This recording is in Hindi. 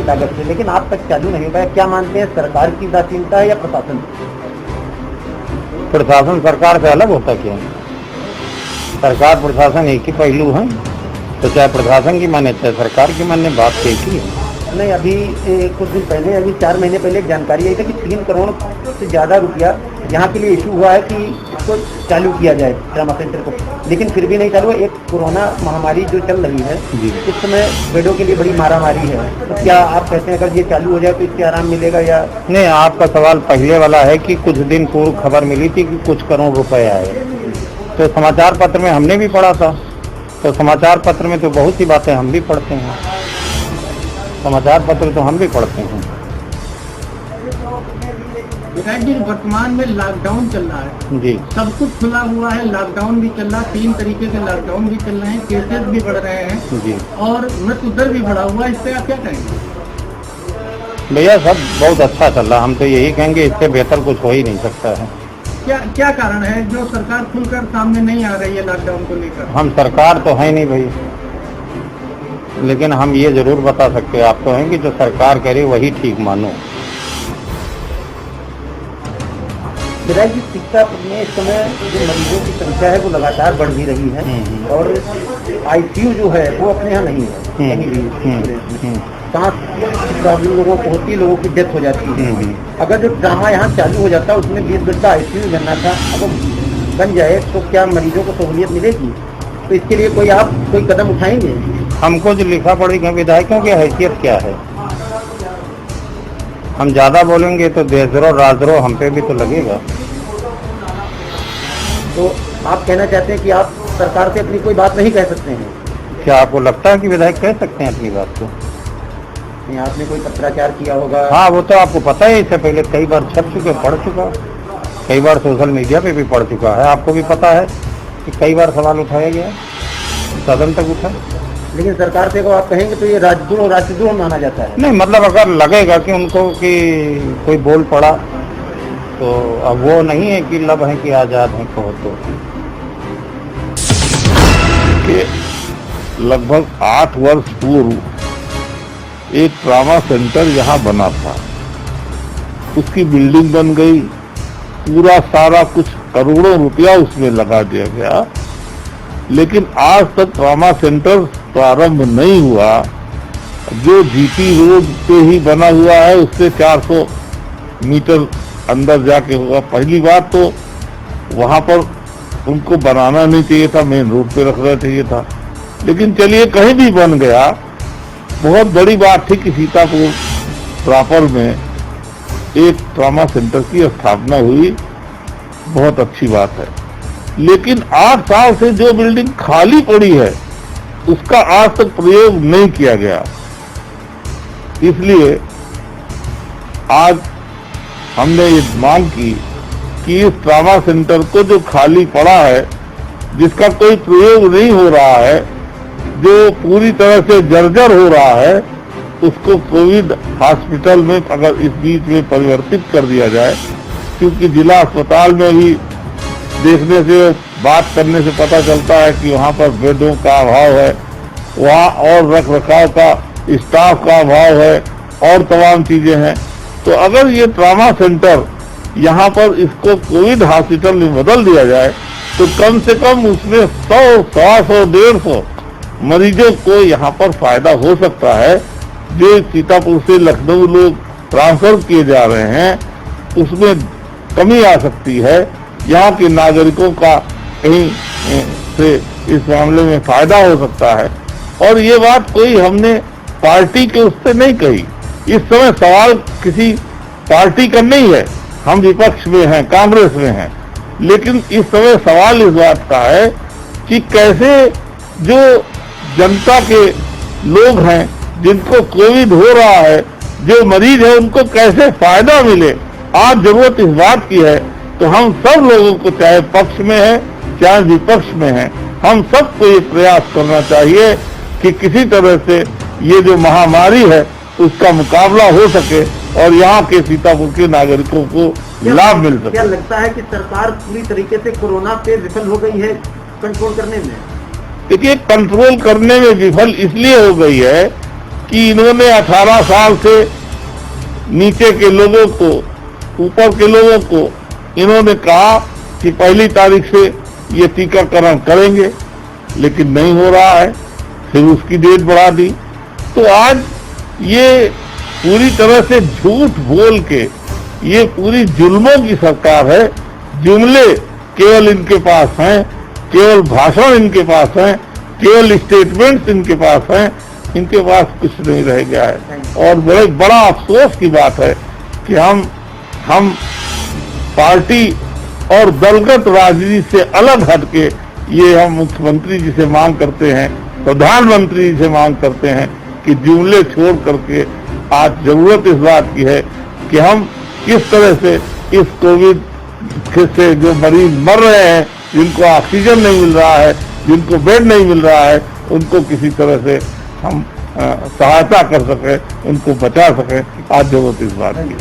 की लागत से, लेकिन आज तक चालू नहीं हो पाया। क्या मानते हैं, सरकार की उदासीनता है या प्रशासन? प्रशासन सरकार से अलग होता क्या? सरकार प्रशासन एक ही पहलू है, तो चाहे प्रशासन की माने चाहे सरकार की माने, बात एक ही है। नहीं, अभी कुछ दिन पहले, अभी 4 महीने पहले एक जानकारी आई थी कि 3 करोड़ से ज़्यादा रुपया यहाँ के लिए इशू हुआ है कि इसको चालू किया जाए ट्रामा सेंटर को, लेकिन फिर भी नहीं चालू है। एक कोरोना महामारी जो चल रही है इस समय बेडों के लिए बड़ी मारामारी है, तो क्या आप कहते हैं अगर ये चालू हो जाए तो इससे आराम मिलेगा या नहीं? आपका सवाल पहले वाला है कि कुछ दिन पूर्व खबर मिली थी कि कुछ करोड़ रुपए आए, तो समाचार पत्र में हमने भी पढ़ा था। तो समाचार पत्र में तो बहुत सी बातें हम भी पढ़ते हैं, समाचार पत्र तो हम भी पढ़ते हैं। विधायक जी, वर्तमान में लॉकडाउन चल रहा है जी, सब कुछ खुला हुआ है, लॉकडाउन भी चल रहा है, 3 तरीके से लॉकडाउन भी चल रहे हैं, केसेस भी बढ़ रहे हैं जी, और मृत्यु दर भी बढ़ा हुआ है, इस पे आप क्या कहेंगे? भैया सब बहुत अच्छा चल रहा, हम तो यही कहेंगे इससे बेहतर कुछ हो ही नहीं सकता है। क्या कारण है जो सरकार खुलकर सामने नहीं आ रही है लॉकडाउन को लेकर? हम सरकार तो है नहीं भाई, लेकिन हम ये जरूर बता सकते हैं आपको हैं कि जो सरकार करे वही ठीक मानो। विधायक जी, सीतापुर में इस समय जो मरीजों की संख्या है वो लगातार बढ़ भी रही है और आईसीयू जो है वो अपने यहाँ नहीं है कहीं भी। सांस की प्रॉब्लम लोगों को होती है, लोगों की डेथ हो जाती है। अगर जो ड्रामा यहाँ चालू हो जाता है उसमें 20 बेड का आईसीयू बनना था, अगर बन जाए तो क्या मरीजों को सहूलियत मिलेगी? तो इसके लिए कोई कदम उठाएंगे? हमको जो लिखा पड़ेगा विधायकों की हैसियत क्या है? हम ज्यादा बोलेंगे तो देशद्रोह राजद्रोह हम पे भी तो लगेगा। तो आप कहना चाहते हैं कि आप सरकार से अपनी कोई बात नहीं कह सकते हैं? क्या आपको लगता है कि विधायक कह सकते हैं अपनी बात को? नहीं, आपने कोई पत्राचार किया होगा? हाँ, वो तो आपको पता है, इससे पहले कई बार छप चुके, पढ़ चुका, कई बार सोशल मीडिया पे भी पढ़ चुका है। आपको भी पता है कि कई बार सवाल उठाया गया, सदन तक उठा। लेकिन सरकार से अगर आप कहेंगे तो ये राजद्रोह माना जाता है। नहीं, मतलब अगर लगेगा कि उनको कि कोई बोल पड़ा तो अब वो नहीं है कि लब है कि आजाद है कहो तो। लगभग 8 वर्ष पूर्व एक ट्रामा सेंटर यहाँ बना था, उसकी बिल्डिंग बन गई, पूरा सारा कुछ करोड़ों रुपया उसमें लगा दिया गया, लेकिन आज तक ट्रामा सेंटर प्रारंभ नहीं हुआ। जो जीटी रोड पे ही बना हुआ है उससे 400 मीटर अंदर जाके होगा। पहली बात तो वहां पर उनको बनाना नहीं चाहिए था, मेन रोड पे रखना चाहिए था, लेकिन चलिए कहीं भी बन गया। बहुत बड़ी बात थी कि सीतापुर प्रॉपर में एक ट्रामा सेंटर की स्थापना हुई, बहुत अच्छी बात है। लेकिन 8 साल से जो बिल्डिंग खाली पड़ी है उसका आज तक प्रयोग नहीं किया गया। इसलिए आज हमने ये मांग की कि इस ट्रामा सेंटर को जो खाली पड़ा है, जिसका कोई प्रयोग नहीं हो रहा है, जो पूरी तरह से जर्जर हो रहा है, उसको कोविड हॉस्पिटल में अगर इस बीच में परिवर्तित कर दिया जाए, क्योंकि जिला अस्पताल में भी देखने से, बात करने से पता चलता है कि वहाँ पर बेडों का अभाव है, वहाँ और रख रखाव का स्टाफ का अभाव है और तमाम चीजें हैं। तो अगर ये ट्रामा सेंटर यहाँ पर इसको कोविड हॉस्पिटल में बदल दिया जाए तो कम से कम उसमें 100, 150, 150 मरीजों को यहाँ पर फायदा हो सकता है। जो सीतापुर से लखनऊ लोग ट्रांसफर किए जा रहे हैं उसमें कमी आ सकती है, यहाँ के नागरिकों का कहीं से इस मामले में फायदा हो सकता है। और ये बात कोई हमने पार्टी के उससे नहीं कही, इस समय सवाल किसी पार्टी का नहीं है, हम विपक्ष में हैं, कांग्रेस में हैं, लेकिन इस समय सवाल इस बात का है कि कैसे जो जनता के लोग हैं जिनको कोविड हो रहा है, जो मरीज है, उनको कैसे फायदा मिले। आज जरूरत इस बात की है तो हम सब लोगों को, चाहे पक्ष में है चाहे विपक्ष में है, हम सबको ये प्रयास करना चाहिए कि किसी तरह से ये जो महामारी है उसका मुकाबला हो सके और यहाँ के सीतापुर के नागरिकों को लाभ मिल सके। क्या लगता है कि सरकार पूरी तरीके से कोरोना पे विफल हो गई है कंट्रोल करने में? देखिए, कंट्रोल करने में विफल इसलिए हो गई है कि इन्होंने 18 साल से नीचे के लोगों को, ऊपर के लोगों को इन्होंने कहा कि 1 तारीख से ये टीकाकरण करेंगे, लेकिन नहीं हो रहा है, फिर उसकी डेट बढ़ा दी। तो आज ये पूरी तरह से झूठ बोल के ये पूरी जुल्मों की सरकार है। जुमले केवल इनके पास हैं, केवल भाषण इनके पास हैं, केवल स्टेटमेंट्स इनके पास हैं, इनके पास कुछ नहीं रह गया है। और बड़ा अफसोस की बात है कि हम पार्टी और दलगत राजनीति से अलग हटके ये हम मुख्यमंत्री जी से मांग करते हैं, प्रधानमंत्री जी से मांग करते हैं कि जुमले छोड़ करके आज जरूरत इस बात की है कि हम किस तरह से इस कोविड से जो मरीज मर रहे हैं, जिनको ऑक्सीजन नहीं मिल रहा है, जिनको बेड नहीं मिल रहा है, उनको किसी तरह से हम सहायता कर सकें, उनको बचा सकें। आज जरूरत इस बात की।